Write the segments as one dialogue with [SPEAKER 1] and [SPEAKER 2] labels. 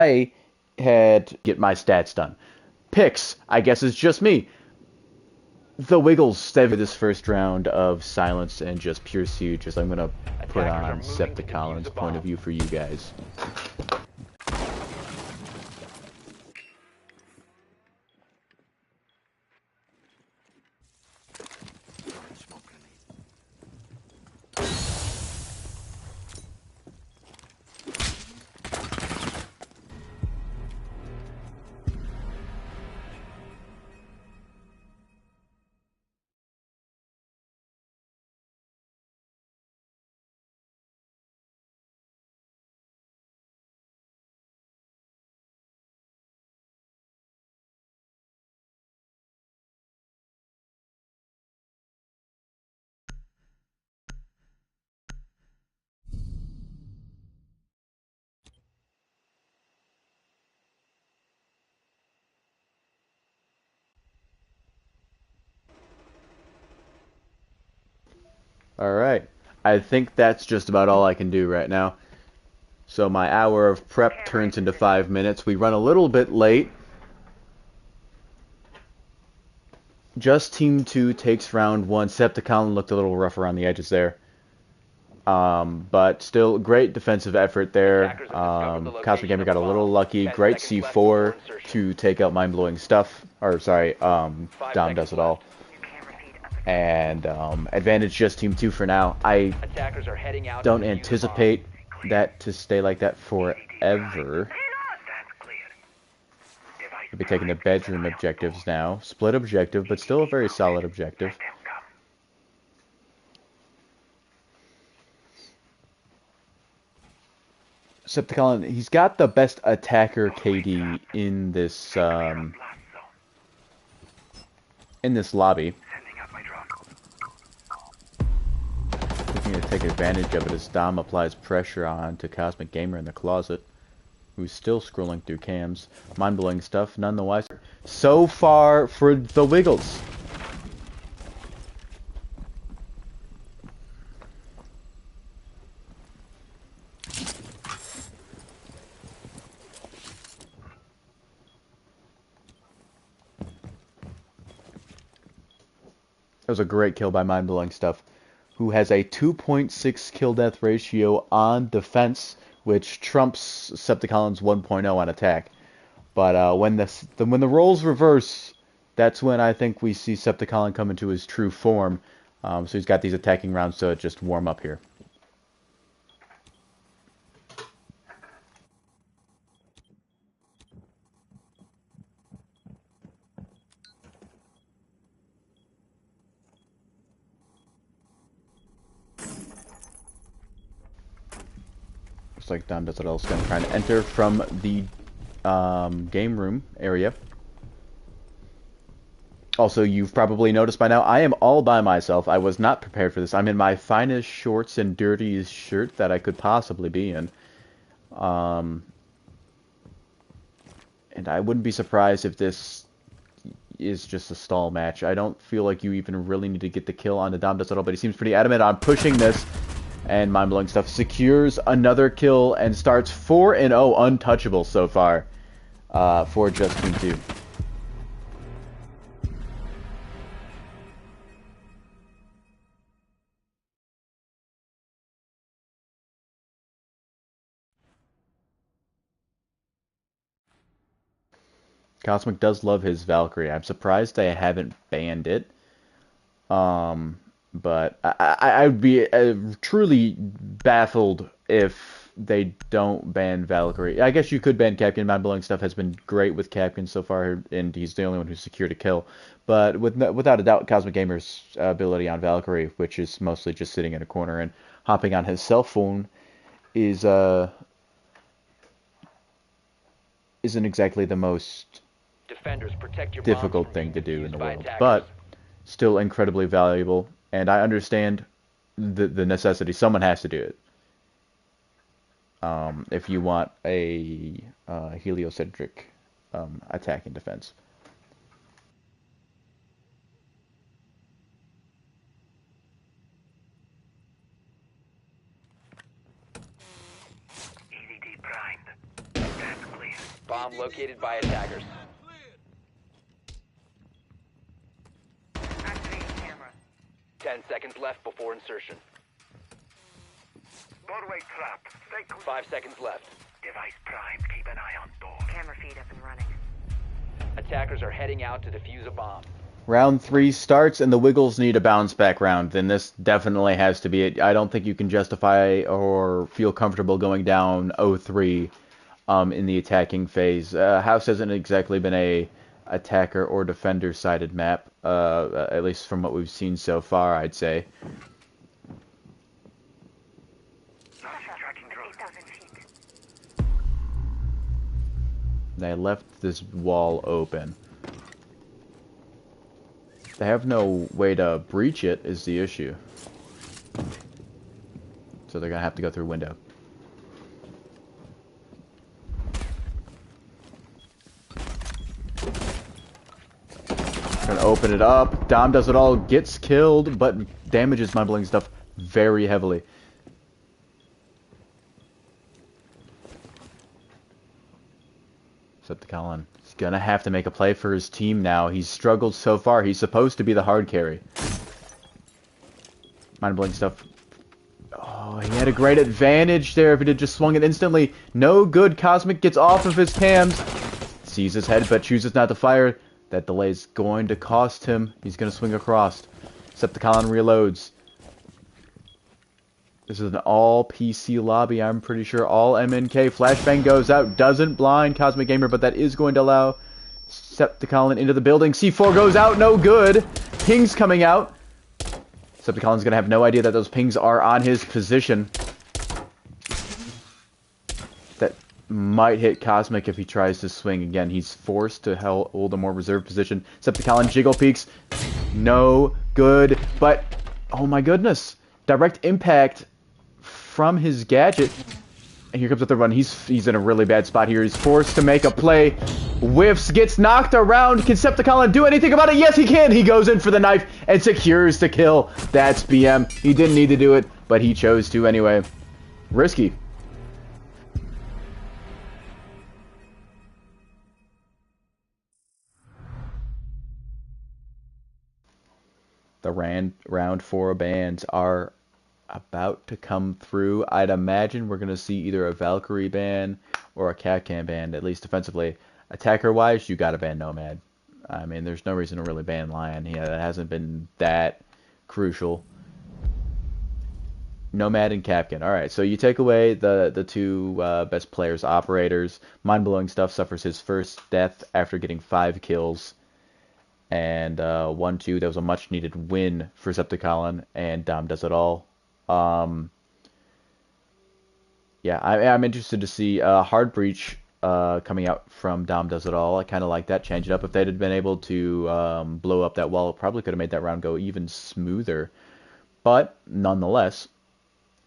[SPEAKER 1] I had get my stats done. Picks, I guess it's just me. The Wiggles stay this first round of silence and just pure siege as I'm gonna put
[SPEAKER 2] Attackers are
[SPEAKER 1] on
[SPEAKER 2] moving to defuse
[SPEAKER 1] Septicolin's
[SPEAKER 2] the
[SPEAKER 1] point
[SPEAKER 2] bomb.
[SPEAKER 1] of view for you guys. Alright, I think that's just about all I can do right now. So my hour of prep turns into 5 minutes. We run a little bit late. Just Team 2 takes round 1. Septicon looked a little rough around the edges there. But still, great defensive effort there.
[SPEAKER 2] Attackers have discovered the
[SPEAKER 1] Cosmic
[SPEAKER 2] location
[SPEAKER 1] Gamer
[SPEAKER 2] of the
[SPEAKER 1] got a little
[SPEAKER 2] bomb.
[SPEAKER 1] lucky.
[SPEAKER 2] 10
[SPEAKER 1] Great
[SPEAKER 2] seconds left before
[SPEAKER 1] C4
[SPEAKER 2] insertion.
[SPEAKER 1] to take out mind-blowing stuff. Or, sorry,
[SPEAKER 2] 5
[SPEAKER 1] Dom
[SPEAKER 2] seconds
[SPEAKER 1] does it all.
[SPEAKER 2] left.
[SPEAKER 1] And advantage just Team 2 for now. I
[SPEAKER 2] Attackers are heading out to
[SPEAKER 1] don't
[SPEAKER 2] defuse the bomb.
[SPEAKER 1] anticipate that to stay like that forever. We'll be taking the bedroom objectives now. Split objective, but still a very solid objective. Septicon, he's got the best attacker KD in this lobby. Looking to take advantage of it as Dom applies pressure on to Cosmic Gamer in the closet, who's still scrolling through cams. Mind-blowing stuff, none the wiser. So far for the Wiggles. That was a great kill by Mind-blowing stuff, who has a 2.6 kill death ratio on defense, which trumps Septicolin's 1.0 on attack. But when the roles reverse, that's when I think we see Septicolin come into his true form. So he's got these attacking rounds to just warm up here. Looks like Dom does it all. Going to try and enter from the game room area. Also, you've probably noticed by now, I am all by myself. I was not prepared for this. I'm in my finest shorts and dirtiest shirt that I could possibly be in. And I wouldn't be surprised if this is just a stall match. I don't feel like you even really need to get the kill on the Dom does it all, but he seems pretty adamant on pushing this. And mind-blowing stuff secures another kill and starts 4-0 untouchable so far for just Team 2. Cosmic does love his Valkyrie. I'm surprised they haven't banned it. But I would be truly baffled if they don't ban Valkyrie. I guess you could ban Captain. Mind-blowing stuff has been great with Captain so far, and he's the only one who's secured a kill. But without a doubt, Cosmic Gamer's ability on Valkyrie, which is mostly just sitting in a corner and hopping on his cell phone, is isn't exactly the most
[SPEAKER 2] Defenders, protect your bombs
[SPEAKER 1] difficult
[SPEAKER 2] from
[SPEAKER 1] thing
[SPEAKER 2] being
[SPEAKER 1] to do in
[SPEAKER 2] defused
[SPEAKER 1] the
[SPEAKER 2] by
[SPEAKER 1] world,
[SPEAKER 2] attackers.
[SPEAKER 1] but still incredibly valuable. And I understand the necessity. Someone has to do it. If you want a heliocentric attack and defense.
[SPEAKER 2] Bomb located by attackers.
[SPEAKER 3] Activating camera.
[SPEAKER 2] 10 seconds left before insertion.
[SPEAKER 3] Doorway trap. Stay close.
[SPEAKER 2] 5 seconds left.
[SPEAKER 3] Device primed. Keep an eye on door. Camera feed up and running.
[SPEAKER 2] Attackers are heading out to defuse a bomb.
[SPEAKER 1] Round 3 starts, and the Wiggles need a bounce back round. Then this definitely has to be it. I don't think you can justify or feel comfortable going down 0-3 in the attacking phase. House hasn't exactly been a attacker or defender sided map, at least from what we've seen so far, I'd say.
[SPEAKER 3] Tracking drone. 8,000 feet.
[SPEAKER 1] They left this wall open. They have no way to breach it is the issue. So they're gonna have to go through window. Gonna open it up. Dom does it all, gets killed, but damages my bling stuff very heavily. Septicon. He's gonna have to make a play for his team now. He's struggled so far. He's supposed to be the hard carry. Mind blowing stuff. Oh, he had a great advantage there if he had just swung it instantly. No good. Cosmic gets off of his cams. Sees his head, but chooses not to fire. That delay is going to cost him. He's gonna swing across. Septicon reloads. This is an all PC lobby, I'm pretty sure. All MNK. Flashbang goes out. Doesn't blind Cosmic Gamer, but that is going to allow Septicon into the building. C4 goes out. No good. Ping's coming out. Septicon's going to have no idea that those pings are on his position. That might hit Cosmic if he tries to swing again. He's forced to hold a more reserved position. Septicon jiggle peeks. No good. But, oh my goodness. Direct impact from his gadget, and here comes the third one. He's in a really bad spot here. He's forced to make a play. Whiffs, gets knocked around. Can Septicon do anything about it? Yes, he can. He goes in for the knife and secures the kill. That's BM. He didn't need to do it, but he chose to anyway. Risky. The round 4 bands are about to come through. I'd imagine we're going to see either a Valkyrie ban or a Capcan ban, at least defensively. Attacker-wise, you got to ban Nomad. I mean, there's no reason to really ban Lion. Yeah, that hasn't been that crucial. Nomad and Capcan. All right, so you take away the two best players, operators. Mind-blowing stuff suffers his first death after getting 5 kills. And 1-2, that was a much-needed win for Septicon, and Dom does it all. Yeah, I'm interested to see Hard Breach coming out from Dom Does It All. I kind of like that. Change it up. If they'd have been able to blow up that wall, it probably could have made that round go even smoother. But, nonetheless,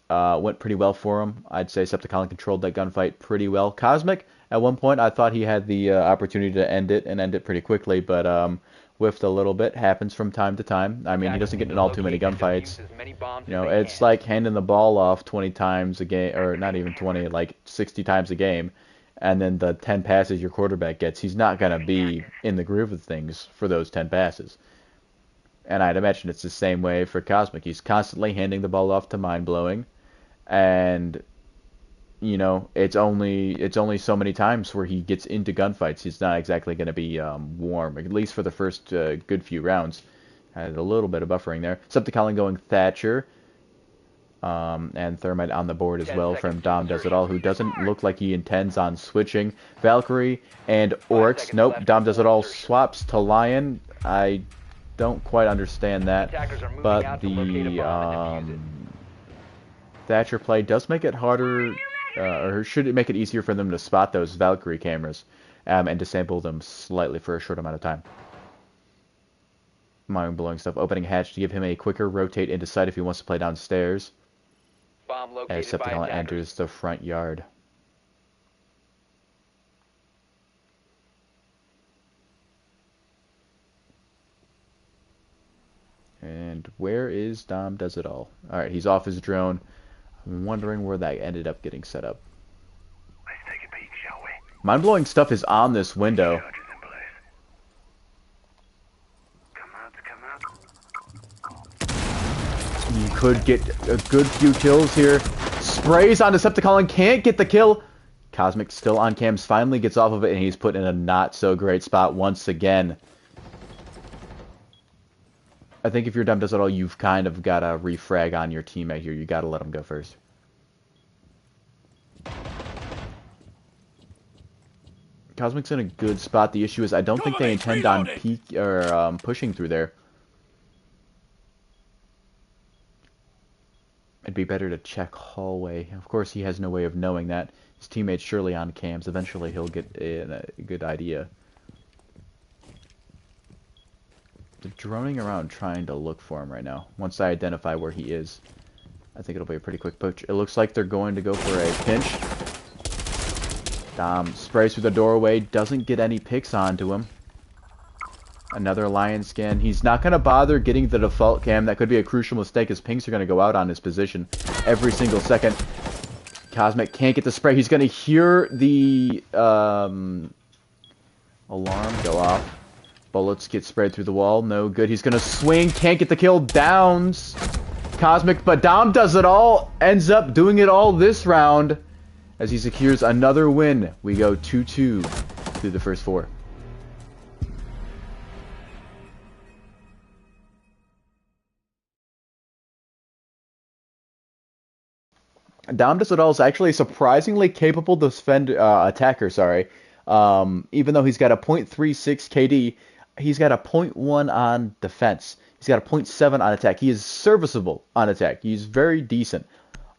[SPEAKER 1] went pretty well for him. I'd say Septicon controlled that gunfight pretty well. Cosmic, at one point, I thought he had the opportunity to end it, and end it pretty quickly, but whiffed a little bit. Happens from time to time. I mean, he doesn't get in all too many gunfights. You know, it's like handing the ball off 20 times a game, or not even 20, like 60 times a game, and then the 10 passes your quarterback gets. He's not going to be in the groove of things for those 10 passes. And I'd imagine it's the same way for Cosmic. He's constantly handing the ball off to Mind-blowing, and you know, it's only so many times where he gets into gunfights. He's not exactly going to be warm, at least for the first good few rounds. Had a little bit of buffering there. Septicon going Thatcher, and Thermite on the board as well from Dom Does It All, who doesn't look like he intends on switching. Valkyrie and Oryx. Nope, Dom Does It All swaps to Lion. I don't quite understand that, but the Thatcher play does make it harder, or should it make it easier for them to spot those Valkyrie cameras and disable them slightly for a short amount of time. Mind-blowing stuff. Opening hatch to give him a quicker rotate into sight if he wants to play downstairs.
[SPEAKER 2] Bomb located
[SPEAKER 1] As Septicon enters the front yard. And where is Dom Does It All? Alright, he's off his drone. I'm wondering where that ended up getting set up.
[SPEAKER 3] Let's take a peek, shall we?
[SPEAKER 1] Mind-blowing stuff is on this window.
[SPEAKER 3] Charges in place. Come out.
[SPEAKER 1] You could get a good few kills here. Sprays on Decepticon, can't get the kill. Cosmic still on cams, finally gets off of it, and he's put in a not-so-great spot once again. I think if your dumb does it all, you've kind of got to refrag on your teammate here. You got to let him go first. Cosmic's in a good spot. The issue is I don't think they intend on pushing through there. It'd be better to check hallway. Of course, he has no way of knowing that. His teammate's surely on cams. Eventually, he'll get a good idea. They're droning around trying to look for him right now. Once I identify where he is, I think it'll be a pretty quick push. It looks like they're going to go for a pinch. Dom sprays through the doorway, doesn't get any picks onto him. Another lion scan. He's not going to bother getting the default cam. That could be a crucial mistake. His pings are going to go out on his position every single second. Cosmic can't get the spray. He's going to hear the alarm go off. Bullets get sprayed through the wall. No good. He's going to swing. Can't get the kill. Downs Cosmic, but Dom does it all. Ends up doing it all this round as he secures another win. We go 2-2 through the first 4. Dom does it all is actually a surprisingly capable attacker, sorry. Even though he's got a .36 KD, he's got a .1 on defense. He's got a .7 on attack. He is serviceable on attack. He's very decent.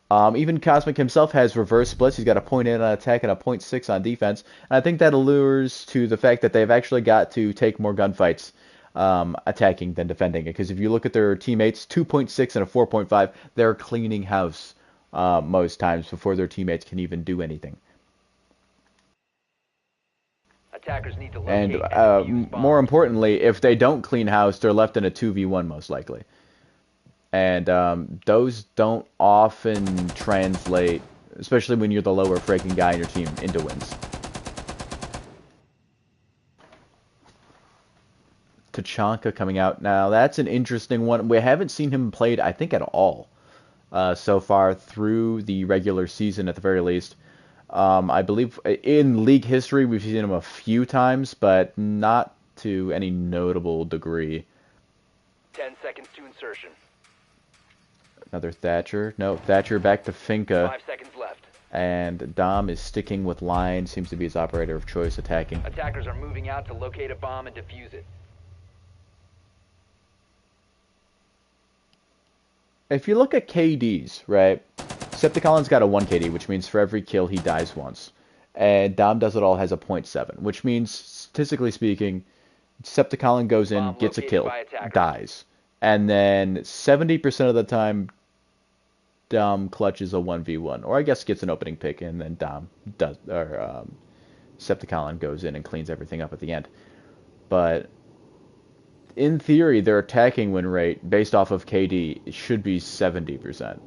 [SPEAKER 1] Even Cosmic himself has reverse splits. He's got a .8 on attack and a .6 on defense. And I think that allures to the fact that they've actually got to take more gunfights attacking than defending. Because if you look at their teammates, 2.6 and a 4.5, they're cleaning house most times before their teammates can even do anything.
[SPEAKER 2] Attackers need to
[SPEAKER 1] And
[SPEAKER 2] locate and defuse bombs.
[SPEAKER 1] more importantly, if they don't clean house, they're left in a 2v1 most likely. And those don't often translate, especially when you're the lower fragging guy in your team, into wins. Tachanka coming out. Now, that's an interesting one. We haven't seen him played, I think, at all so far through the regular season, at the very least. I believe in league history, we've seen him a few times, but not to any notable degree.
[SPEAKER 2] 10 seconds to insertion.
[SPEAKER 1] Another Thatcher. No, Thatcher back to Finka.
[SPEAKER 2] 5 seconds left.
[SPEAKER 1] And Dom is sticking with Lion, seems to be his operator of choice attacking.
[SPEAKER 2] Attackers are moving out to locate a bomb and defuse it.
[SPEAKER 1] If you look at KDs, right, Decepticon's got a 1 KD, which means for every kill he dies once. And Dom Does It All has a .7, which means, statistically speaking, Decepticon goes in,
[SPEAKER 2] Bomb
[SPEAKER 1] gets a
[SPEAKER 2] located
[SPEAKER 1] kill,
[SPEAKER 2] by attacker.
[SPEAKER 1] dies. And then 70% of the time, Dom clutches a 1v1. Or I guess gets an opening pick, and then Decepticon goes in and cleans everything up at the end. But in theory, their attacking win rate, based off of KD, should be 70%,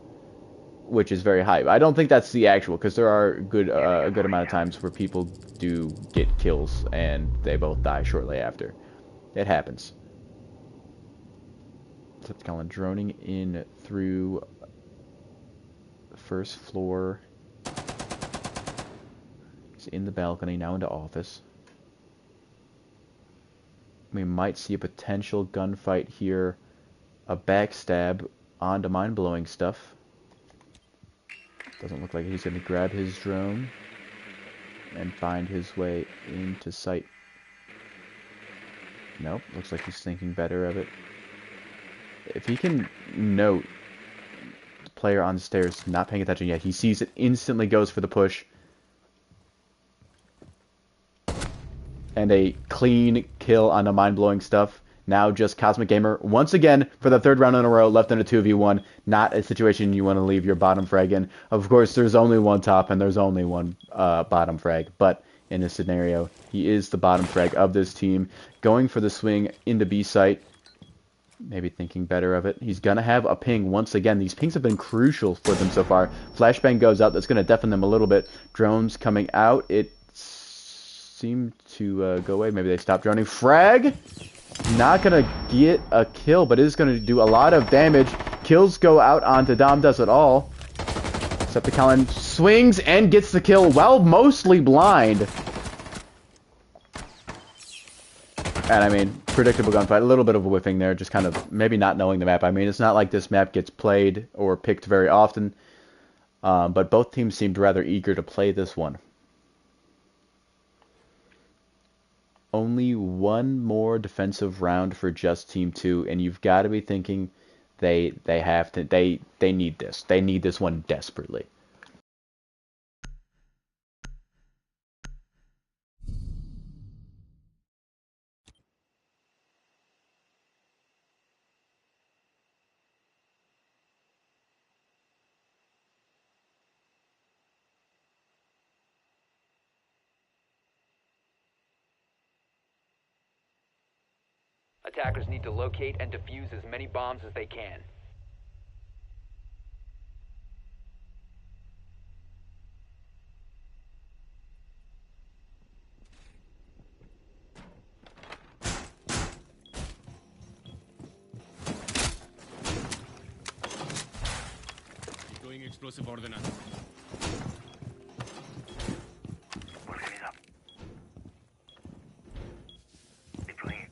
[SPEAKER 1] which is very high. I don't think that's the actual, because there are a good amount of times where people do get kills, and they both die shortly after. It happens. Decepticon droning in through the first floor. He's in the balcony, now into office. We might see a potential gunfight here. A backstab onto mind-blowing stuff. Doesn't look like he's going to grab his drone and find his way into sight. Nope, looks like he's thinking better of it. If he can note the player on the stairs not paying attention yet, he sees it, instantly goes for the push. And a clean kill on the mind-blowing stuff. Now just Cosmic Gamer, once again, for the 3rd round in a row, left in a 2v1. Not a situation you want to leave your bottom frag in. Of course, there's only one top and there's only one bottom frag. But in this scenario, he is the bottom frag of this team. Going for the swing into B site. Maybe thinking better of it. He's going to have a ping once again. These pings have been crucial for them so far. Flashbang goes out. That's going to deafen them a little bit. Drones coming out. It's seem to go away. Maybe they stopped droning. Frag! Not gonna get a kill, but is gonna do a lot of damage. Kills go out onto Dom Does It All. Septicalon swings and gets the kill while mostly blind. And I mean, predictable gunfight. A little bit of a whiffing there, just kind of maybe not knowing the map. I mean, it's not like this map gets played or picked very often. But both teams seemed rather eager to play this one. Only one more defensive round for just Team 2, and you've got to be thinking they need this. They need this one desperately.
[SPEAKER 2] Attackers need to locate and defuse as many bombs as they can.
[SPEAKER 4] Deploying explosive ordnance.
[SPEAKER 3] Working it up. Deploying it.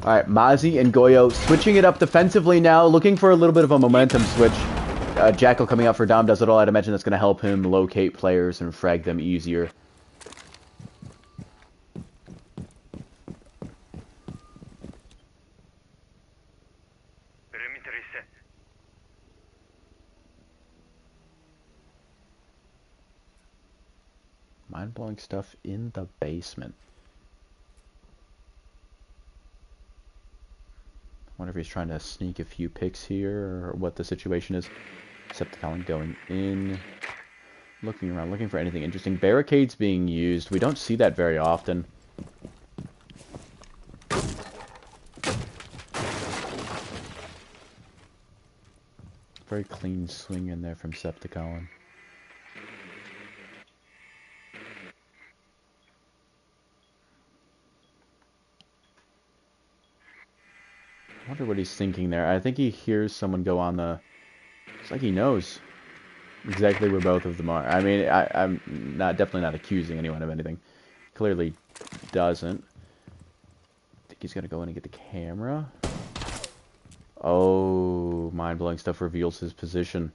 [SPEAKER 1] Alright, Mozzie and Goyo switching it up defensively now, looking for a little bit of a momentum switch. Jackal coming out for Dom Does It All. I'd imagine that's going to help him locate players and frag them easier.
[SPEAKER 3] Perimeter is set.
[SPEAKER 1] Mind-blowing stuff in the basement. I wonder if he's trying to sneak a few picks here, or what the situation is. Septicalon going in. Looking around, looking for anything interesting. Barricades being used. We don't see that very often. Very clean swing in there from Septicalon. I wonder what he's thinking there. I think he hears someone go on the... It's like he knows exactly where both of them are. I mean, I'm definitely not accusing anyone of anything. Clearly doesn't. I think he's gonna go in and get the camera. Oh, mind-blowing stuff reveals his position.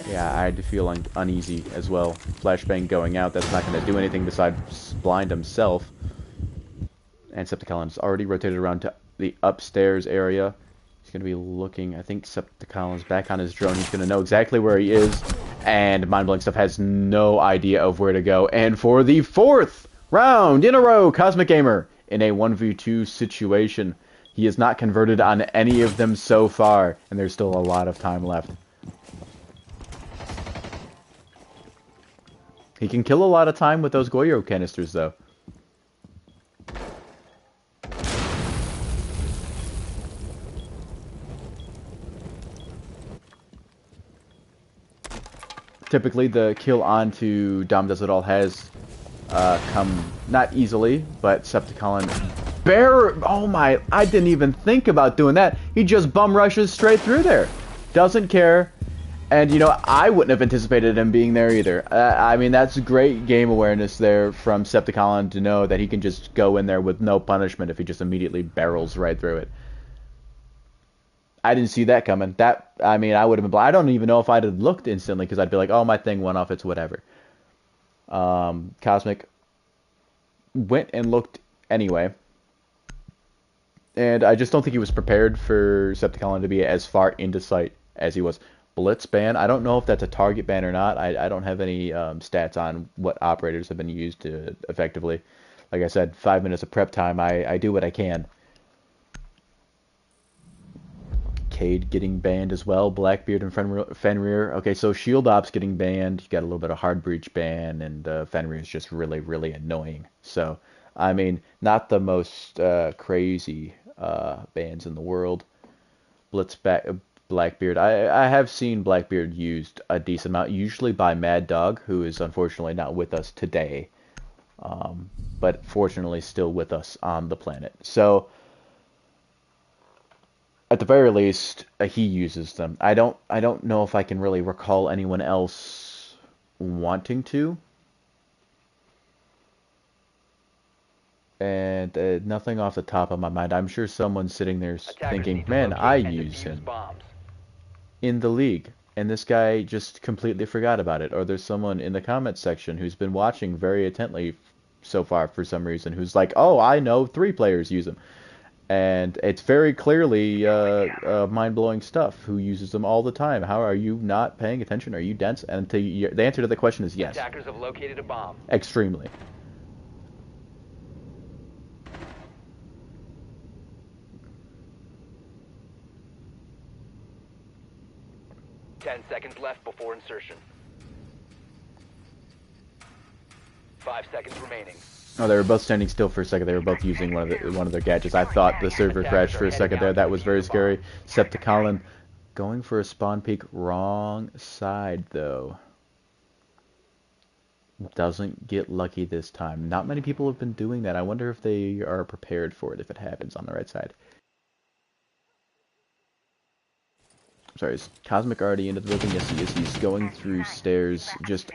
[SPEAKER 1] Yeah, I'd feel uneasy as well. Flashbang going out, that's not going to do anything besides blind himself. And Septicalon's already rotated around to the upstairs area. He's going to be looking, I think Septicalon's back on his drone. He's going to know exactly where he is. And mind-blowing stuff has no idea of where to go. And for the 4th round in a row, Cosmic Gamer in a 1v2 situation. He has not converted on any of them so far. And there's still a lot of time left. He can kill a lot of time with those Goyo canisters, though. Typically, the kill onto Dom Does It All has come not easily, but Septicalon... Oh my... I didn't even think about doing that. He just bum rushes straight through there. Doesn't care. And, you know, I wouldn't have anticipated him being there either. I mean, that's great game awareness there from Septicalon to know that he can just go in there with no punishment if he just immediately barrels right through it. I didn't see that coming. I mean, I would have been blind. I don't even know if I'd have looked instantly because I'd be like, oh, my thing went off, it's whatever. Cosmic went and looked anyway. And I just don't think he was prepared for Septicalon to be as far into sight as he was. Blitz ban. I don't know if that's a target ban or not. I don't have any stats on what operators have been used to effectively. Like I said, 5 minutes of prep time. I do what I can. Cade getting banned as well. Blackbeard and Fenrir. Okay, so Shield Ops getting banned. You got a little bit of Hard Breach ban, and Fenrir is just really, really annoying. So, I mean, not the most crazy bans in the world. Blackbeard. I have seen Blackbeard used a decent amount, usually by Mad Dog, who is unfortunately not with us today, but fortunately still with us on the planet. So, at the very least, he uses them. I don't know if I can really recall anyone else wanting to. And nothing off the top of my mind. I'm sure someone's sitting there
[SPEAKER 2] Attackers
[SPEAKER 1] thinking,
[SPEAKER 2] need to
[SPEAKER 1] man, I
[SPEAKER 2] locate and
[SPEAKER 1] use
[SPEAKER 2] defuse
[SPEAKER 1] him
[SPEAKER 2] bombs.
[SPEAKER 1] in the league. And this guy just completely forgot about it. Or there's someone in the comments section who's been watching very intently so far for some reason who's like, oh, I know 3 players use him. And it's very clearly mind-blowing stuff. Who uses them all the time? How are you not paying attention? Are you dense? And the answer to the question is yes.
[SPEAKER 2] Attackers have located a bomb.
[SPEAKER 1] Extremely.
[SPEAKER 2] Seconds left before insertion. 5 seconds remaining.
[SPEAKER 1] Oh, they were both standing still for a second. They were both using one of their gadgets. I thought the server crashed for a second there. That was very scary. Septicalin going for a spawn peek. Wrong side, though. Doesn't get lucky this time. Not many people have been doing that. I wonder if they are prepared for it if it happens on the right side. Sorry, is Cosmic already into the building? Yes, he is. He's going through stairs. Just,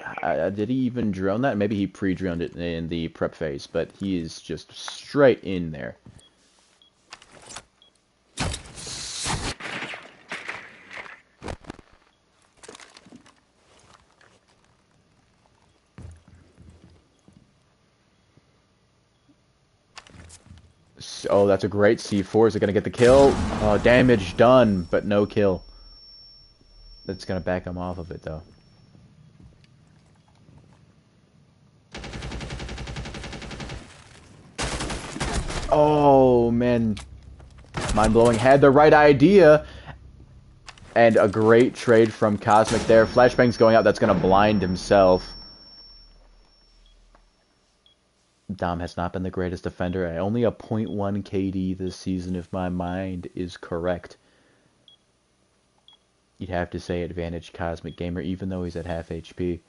[SPEAKER 1] did he even drone that? Maybe he pre-droned it in the prep phase, but he is just straight in there. Oh, that's a great C4. Is it going to get the kill? Damage done, but no kill. That's going to back him off of it, though. Oh, man. Mind-blowing. Had the right idea. And a great trade from Cosmic there. Flashbang's going out. That's going to blind himself. Dom has not been the greatest defender. Only a .1 KD this season, if my mind is correct. You'd have to say advantage Cosmic Gamer, even though he's at half HP. He's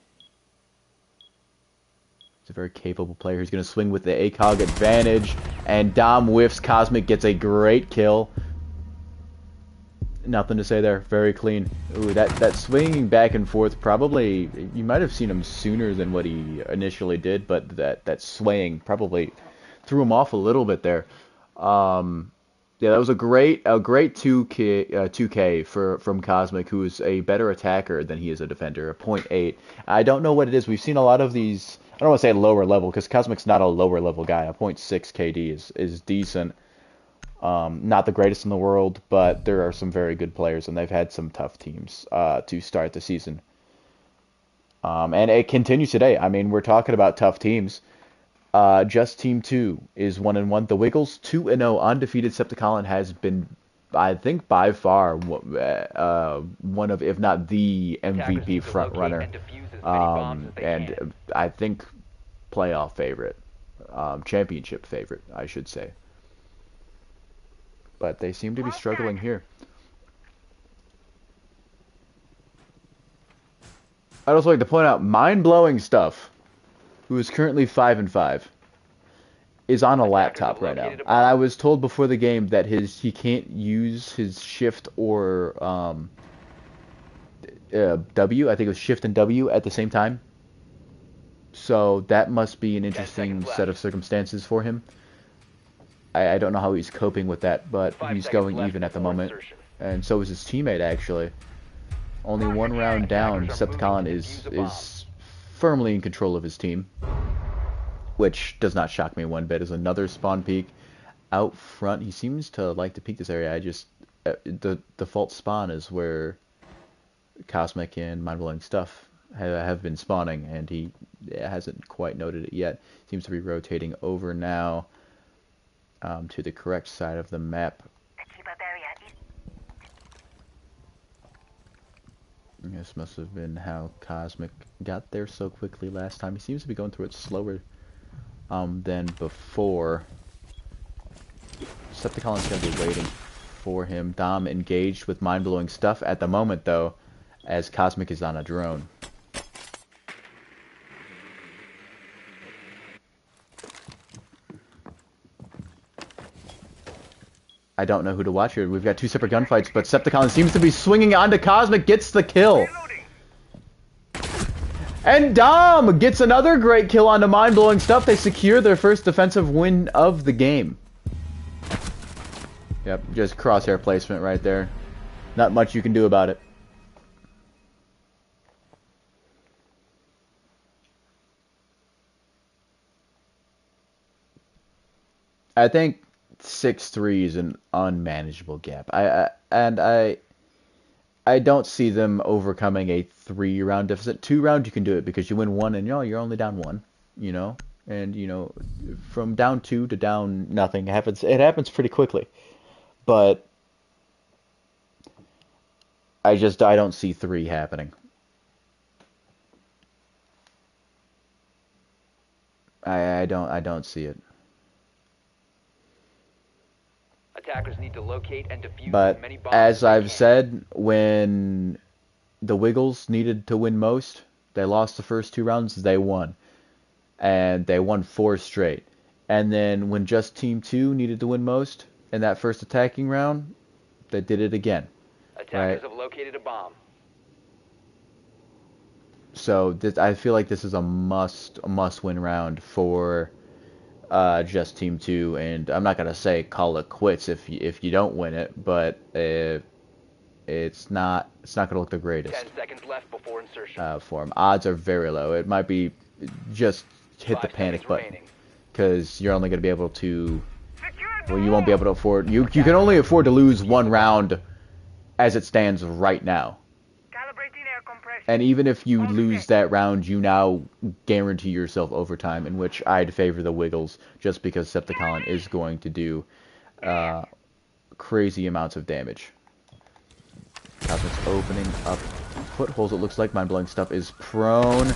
[SPEAKER 1] a very capable player. He's going to swing with the ACOG advantage. And Dom whiffs. Cosmic gets a great kill. Nothing to say there. Very clean. Ooh, that swinging back and forth, probably, you might have seen him sooner than what he initially did, but that swaying probably threw him off a little bit there. Yeah, that was a great 2K from Cosmic, who is a better attacker than he is a defender, a .8. I don't know what it is. We've seen a lot of these, I don't want to say lower level, because Cosmic's not a lower level guy. A .6 KD is decent. Not the greatest in the world, but there are some very good players, and they've had some tough teams to start the season. And it continues today. I mean, we're talking about tough teams. Just Team 2 is 1-1. The Wiggles 2-0. Undefeated. Septicalin has been, I think, by far one of, if not the MVP front runner, and I think playoff favorite, championship favorite, I should say. But they seem to be struggling here. I'd also like to point out, mind-blowing stuff, who is currently 5-5, is on a laptop right now. I was told before the game that he can't use his shift or W. I think it was shift and W at the same time. So that must be an interesting set of circumstances for him. I don't know how he's coping with that, but he's going even at the moment. And so is his teammate, actually. Only one round down. Septicalin is firmly in control of his team, which does not shock me one bit. Is another spawn peek out front. He seems to like to peek this area. The default spawn is where Cosmic and Mind-Blowing Stuff have been spawning, and he hasn't quite noted it yet. Seems to be rotating over now to the correct side of the map. This must have been how Cosmic got there so quickly last time. He seems to be going through it slower than before. Septicolon's going to be waiting for him. Dom engaged with mind-blowing stuff at the moment, though, as Cosmic is on a drone. I don't know who to watch here. We've got two separate gunfights, but Septicon seems to be swinging onto Cosmic, gets the kill. And Dom gets another great kill onto mind-blowing stuff. They secure their first defensive win of the game. Yep, just crosshair placement right there. Not much you can do about it. I think 6-3 is an unmanageable gap. I don't see them overcoming a 3-round deficit. 2 round you can do it because you win 1 and you're only down 1, you know? And from down 2 to down nothing happens. It happens pretty quickly. But I don't see 3 happening. I don't see it.
[SPEAKER 2] Attackers need to locate and defuse
[SPEAKER 1] But
[SPEAKER 2] many bombs
[SPEAKER 1] as
[SPEAKER 2] they
[SPEAKER 1] I've
[SPEAKER 2] can.
[SPEAKER 1] said, when the Wiggles needed to win most, they lost the first 2 rounds, they won. And they won 4 straight. And then when just Team 2 needed to win most in that first attacking round, they did it again.
[SPEAKER 2] Attackers
[SPEAKER 1] Right?
[SPEAKER 2] have located a bomb.
[SPEAKER 1] So I feel like this is a must-win round for just Team 2, and I'm not gonna say call it quits if you don't win it, but it's not gonna look the greatest
[SPEAKER 2] 10 seconds left before insertion.
[SPEAKER 1] for him. Odds are very low. It might be just hit the
[SPEAKER 2] 5
[SPEAKER 1] panic
[SPEAKER 2] seconds
[SPEAKER 1] button
[SPEAKER 2] remaining.
[SPEAKER 1] because you're only gonna be able to. Well, you won't be able to afford. You can only afford to lose 1 round as it stands right now.
[SPEAKER 3] Calibrating air compression.
[SPEAKER 1] And even if you lose that round, you now guarantee yourself overtime, in which I'd favor the Wiggles, just because Septicon is going to do crazy amounts of damage. Cosmic's opening up footholds, it looks like. Mind-blowing stuff is prone.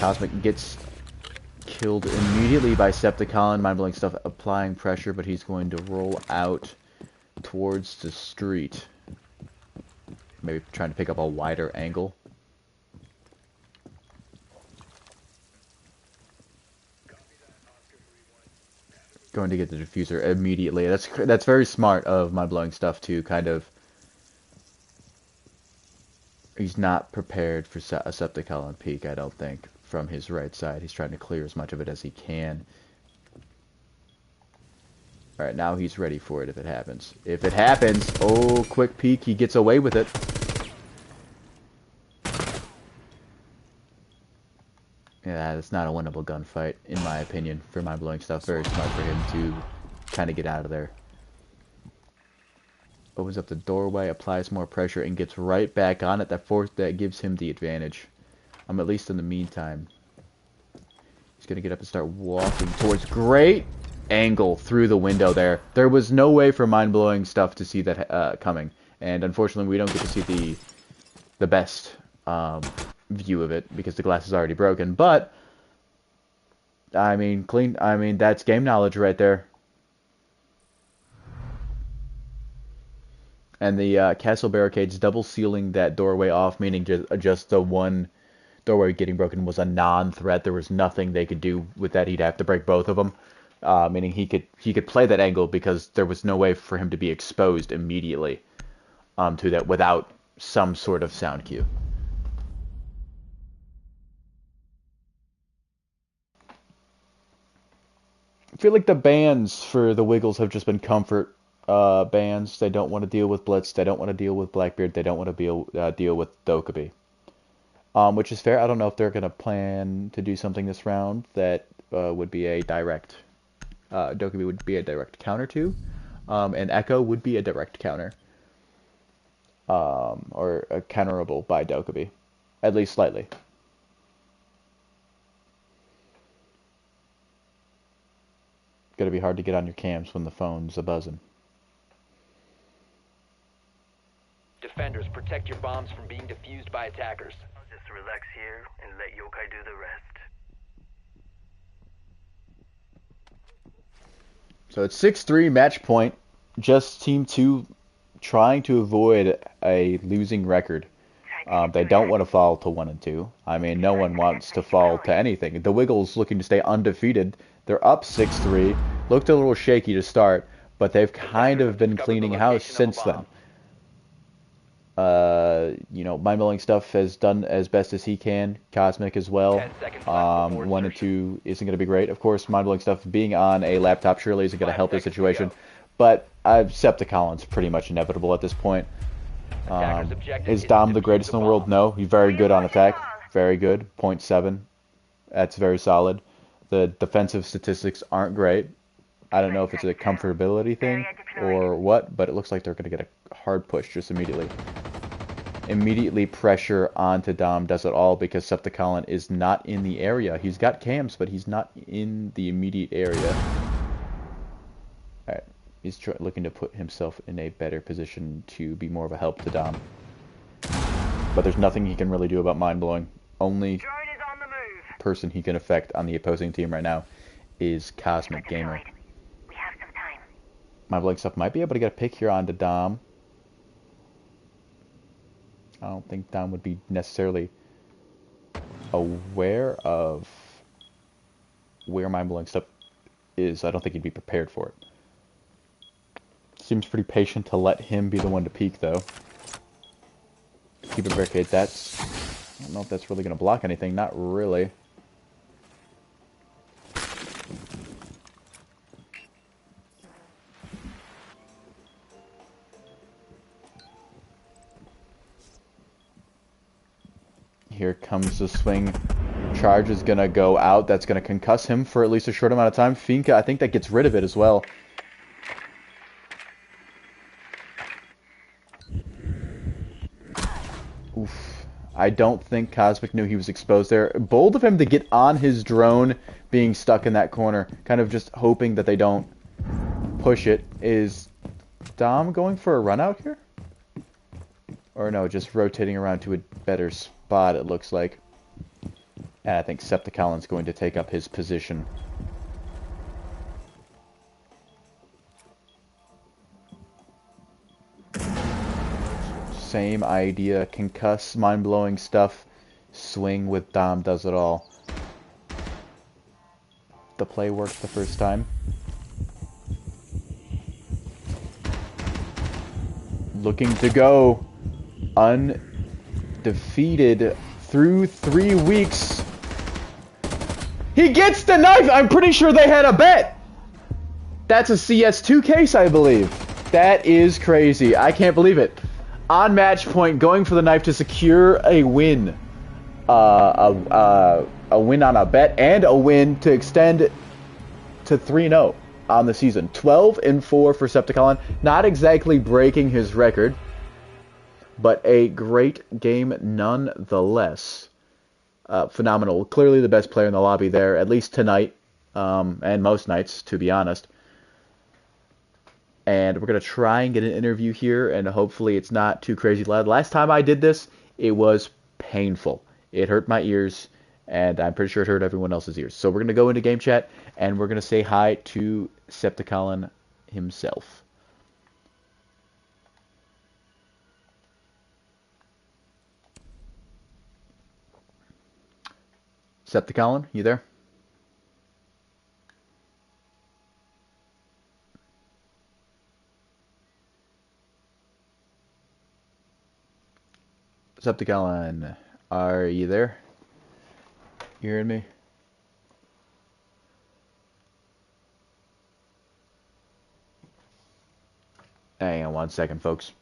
[SPEAKER 1] Cosmic gets killed immediately by Septicon. Mind-blowing stuff applying pressure, but he's going to roll out towards the street. Maybe trying to pick up a wider angle. Going to get the diffuser immediately. That's very smart of mind-blowing stuff to kind of. He's not prepared for a Septicon peek, I don't think, from his right side. He's trying to clear as much of it as he can. Alright, now he's ready for it if it happens. If it happens, oh, quick peek, he gets away with it. Yeah, that's not a winnable gunfight, in my opinion, for mind-blowing stuff. Very smart for him to kind of get out of there. Opens up the doorway, applies more pressure, and gets right back on it. That gives him the advantage. At least in the meantime. He's going to get up and start walking towards. Great angle through the window there. There was no way for mind-blowing stuff to see that coming. And unfortunately, we don't get to see the best view of it because the glass is already broken. But, I mean, that's game knowledge right there. And the castle barricades double sealing that doorway off, meaning just the one doorway getting broken was a non-threat. There was nothing they could do with that. He'd have to break both of them, meaning he could play that angle because there was no way for him to be exposed immediately to that without some sort of sound cue. I feel like the bans for the Wiggles have just been comfort bans. They don't want to deal with Blitz. They don't want to deal with Blackbeard. They don't want to deal with Dokkaebi. Which is fair. I don't know if they're going to plan to do something this round that would be a direct... Dokkaebi would be a direct counter to. And Echo would be a direct counter. Or counterable by Dokkaebi. At least slightly. Gonna be hard to get on your cams when the phone's a buzzing.
[SPEAKER 2] Defenders, protect your bombs from being defused by attackers.
[SPEAKER 3] I'll just relax here and let Yokai do the rest.
[SPEAKER 1] So it's 6-3 match point. Just Team 2 trying to avoid a losing record. They don't want to fall to 1 and 2. I mean, no one wants to fall to anything. The Wiggles looking to stay undefeated. They're up 6-3. Looked a little shaky to start, but they've kind of been cleaning house since then. You know, Mind Blowing Stuff has done as best as he can. Cosmic as well.
[SPEAKER 2] 10 seconds left before
[SPEAKER 1] 1 and
[SPEAKER 2] insertion.
[SPEAKER 1] 2 isn't going to be great. Of course, Mind Blowing Stuff being on a laptop surely isn't going to help the situation. But Septicolin's pretty much inevitable at this point. Is Dom the greatest in the world? No. He's very good on attack. Very good. 0.7. That's very solid. The defensive statistics aren't great. I don't know if it's a comfortability thing or what, but it looks like they're going to get a hard push just immediately. Immediately pressure onto Dom does it all because Septicolin is not in the area. He's got cams, but he's not in the immediate area. Alright. He's looking to put himself in a better position to be more of a help to Dom. But there's nothing he can really do about Mind Blowing. Only person he can affect on the opposing team right now is Cosmic Gamer.
[SPEAKER 3] We have some time.
[SPEAKER 1] Mind Blowing Stuff might be able to get a pick here onto Dom. I don't think Dom would be necessarily aware of where Mind Blowing Stuff is. I don't think he'd be prepared for it. Seems pretty patient to let him be the one to peek, though. Keep it barricade. That's... I don't know if that's really going to block anything. Not really. Here comes the swing. Charge is going to go out. That's going to concuss him for at least a short amount of time. Finka, I think that gets rid of it as well. Oof. I don't think Cosmic knew he was exposed there. Bold of him to get on his drone being stuck in that corner. Kind of just hoping that they don't push it. Is Dom going for a run out here? Or no, just rotating around to a better spot, it looks like. And I think Septicolin's going to take up his position. Same idea. Concuss, mind-blowing stuff. Swing with Dom does it all. The play worked the first time. Looking to go undefeated through 3 weeks. He gets the knife! I'm pretty sure they had a bet! That's a CS2 case, I believe. That is crazy. I can't believe it. On match point, going for the knife to secure a win. A win on a bet and a win to extend to 3-0 on the season. 12-4 for Septicolin. Not exactly breaking his record, but a great game nonetheless. Phenomenal. Clearly the best player in the lobby there, at least tonight, and most nights, to be honest. And we're going to try and get an interview here, and hopefully it's not too crazy loud. Last time I did this, it was painful. It hurt my ears, and I'm pretty sure it hurt everyone else's ears. So we're going to go into game chat, and we're going to say hi to Septicolin himself. Septicolin, you there? Septicolin, are you there? You hearing me? Hang on 1 second, folks.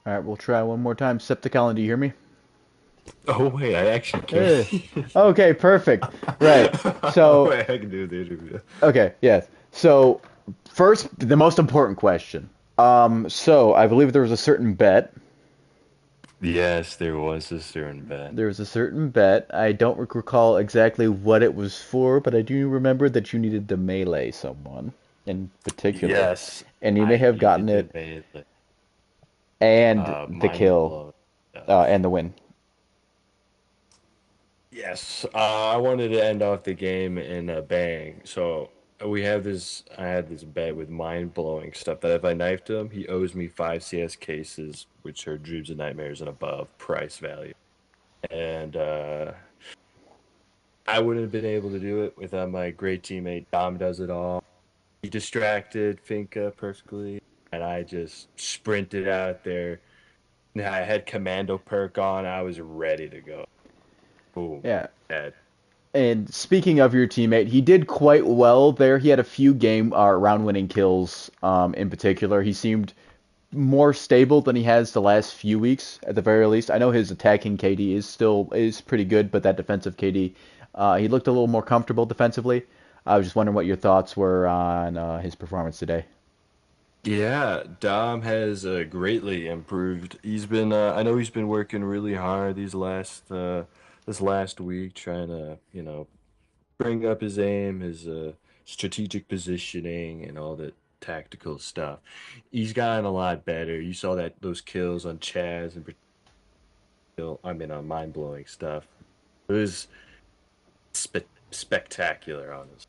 [SPEAKER 1] All right, we'll try one more time. Septicalin, do you hear me?
[SPEAKER 5] Oh wait, I actually
[SPEAKER 1] Eh.
[SPEAKER 5] can.
[SPEAKER 1] Okay, perfect. Right. So,
[SPEAKER 5] Wait, I can do the interview.
[SPEAKER 1] okay, yes. So, first, the most important question. So I believe there was a certain bet.
[SPEAKER 5] Yes, there was a certain bet.
[SPEAKER 1] There was a certain bet. I don't recall exactly what it was for, but I do remember that you needed to melee someone in particular,
[SPEAKER 5] Yes,
[SPEAKER 1] and you may
[SPEAKER 5] I
[SPEAKER 1] have gotten
[SPEAKER 5] needed to
[SPEAKER 1] it
[SPEAKER 5] make it
[SPEAKER 1] and the
[SPEAKER 5] mind
[SPEAKER 1] kill
[SPEAKER 5] blow stuff.
[SPEAKER 1] and the win.
[SPEAKER 5] Yes, I wanted to end off the game in a bang. So we have this. I had this bet with mind blowing stuff that if I knifed him, he owes me 5 CS cases, which are Dreams and Nightmares and above price value. And I wouldn't have been able to do it without my great teammate. Dom does it all. He distracted Finka perfectly, and I just sprinted out there. And I had commando perk on. I was ready to go. Boom.
[SPEAKER 1] Yeah.
[SPEAKER 5] Dead.
[SPEAKER 1] And speaking of your teammate, he did quite well there. He had a few game round winning kills in particular. He seemed more stable than he has the last few weeks at the very least. I know his attacking KD is pretty good, but that defensive KD, he looked a little more comfortable defensively. I was just wondering what your thoughts were on his performance today.
[SPEAKER 5] Yeah, Dom has greatly improved. He's been, I know he's been working really hard this last week, trying to, bring up his aim, his strategic positioning, and all the tactical stuff. He's gotten a lot better. You saw that those kills on Chaz and I mean, on mind blowing stuff. It was spectacular, honestly.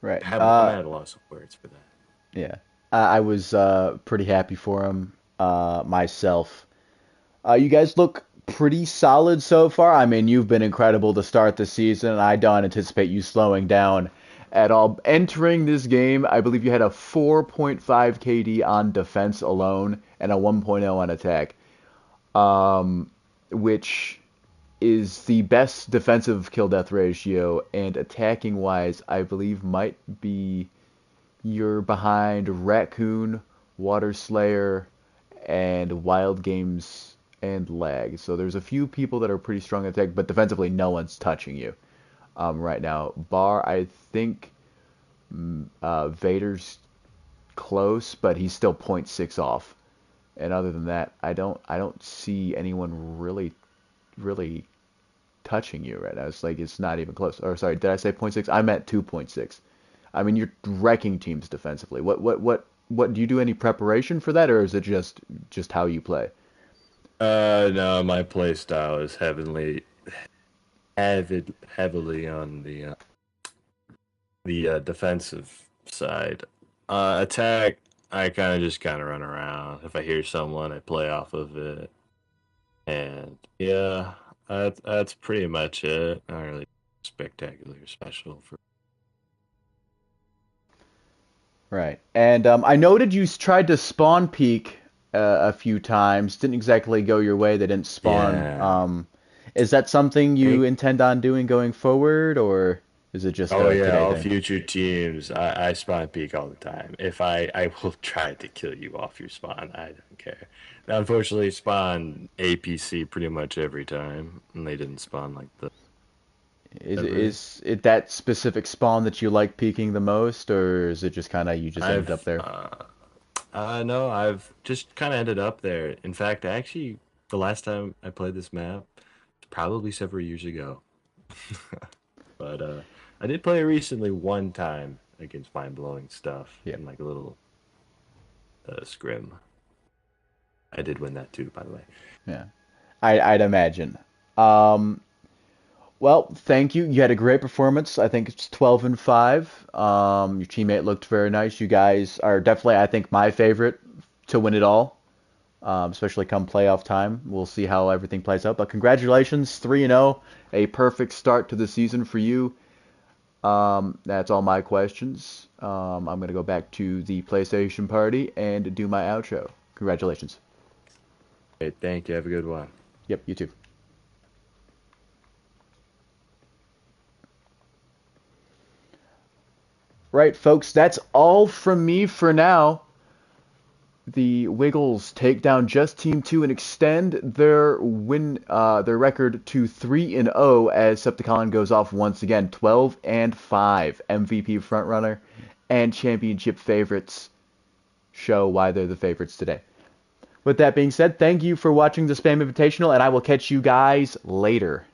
[SPEAKER 1] Right.
[SPEAKER 5] I'm at a loss of words for that.
[SPEAKER 1] Yeah. I was pretty happy for him myself. You guys look pretty solid so far. I mean, you've been incredible to start the season, and I don't anticipate you slowing down at all. Entering this game, I believe you had a 4.5 KD on defense alone and a 1.0 on attack, which is the best defensive kill death ratio, and attacking wise, I believe might be you're behind Raccoon, Water Slayer, and Wild Games and Lag. So there's a few people that are pretty strong in attack, but defensively, no one's touching you right now. Bar, I think Vader's close, but he's still zero point 0.6 off. And other than that, I don't see anyone really touching you right now. It's like it's not even close. Or sorry, did I say zero point 0.6? I'm at 2.6. I mean, you're wrecking teams defensively. What do you do any preparation for that, or is it just how you play?
[SPEAKER 5] No, my play style is heavily on the defensive side. Attack, I kind of run around. If I hear someone, I play off of it, and yeah, that's pretty much it. Not really spectacular or special for.
[SPEAKER 1] Right. And I noted you tried to spawn peek a few times. Didn't exactly go your way. They didn't spawn.
[SPEAKER 5] Yeah.
[SPEAKER 1] Is that something you
[SPEAKER 5] Hey,
[SPEAKER 1] intend on doing going forward, or is it just
[SPEAKER 5] oh
[SPEAKER 1] a
[SPEAKER 5] yeah,
[SPEAKER 1] today
[SPEAKER 5] all
[SPEAKER 1] thing?
[SPEAKER 5] future teams. I spawn peek all the time. If I will try to kill you off your spawn. I don't care. Now, unfortunately, spawn APC pretty much every time, and they didn't spawn like the ever.
[SPEAKER 1] Is it that specific spawn that you like peeking the most, or is it just kind of you just ended up
[SPEAKER 5] I've
[SPEAKER 1] there?
[SPEAKER 5] no, I've just kind of ended up there. In fact, actually, the last time I played this map, probably several years ago. But I did play it recently one time against mind blowing stuff
[SPEAKER 1] Yeah.
[SPEAKER 5] in like a little scrim. I did win that too, by the way.
[SPEAKER 1] Yeah. I'd imagine. Um, Well, thank you. You had a great performance. I think it's 12 and 5. Your teammate looked very nice. You guys are definitely, I think, my favorite to win it all, especially come playoff time. We'll see how everything plays out. But congratulations, 3 and 0, a perfect start to the season for you. That's all my questions. I'm going to go back to the PlayStation party and do my outro. Congratulations.
[SPEAKER 5] Hey, thank you. Have a good one.
[SPEAKER 1] Yep, you too. Right, folks, that's all from me for now. the Wiggles take down Just Team 2 and extend their record to 3-0 as Septicon goes off once again, 12-5. MVP frontrunner and championship favorites show why they're the favorites today. With that being said, thank you for watching the Spam Invitational, and I will catch you guys later.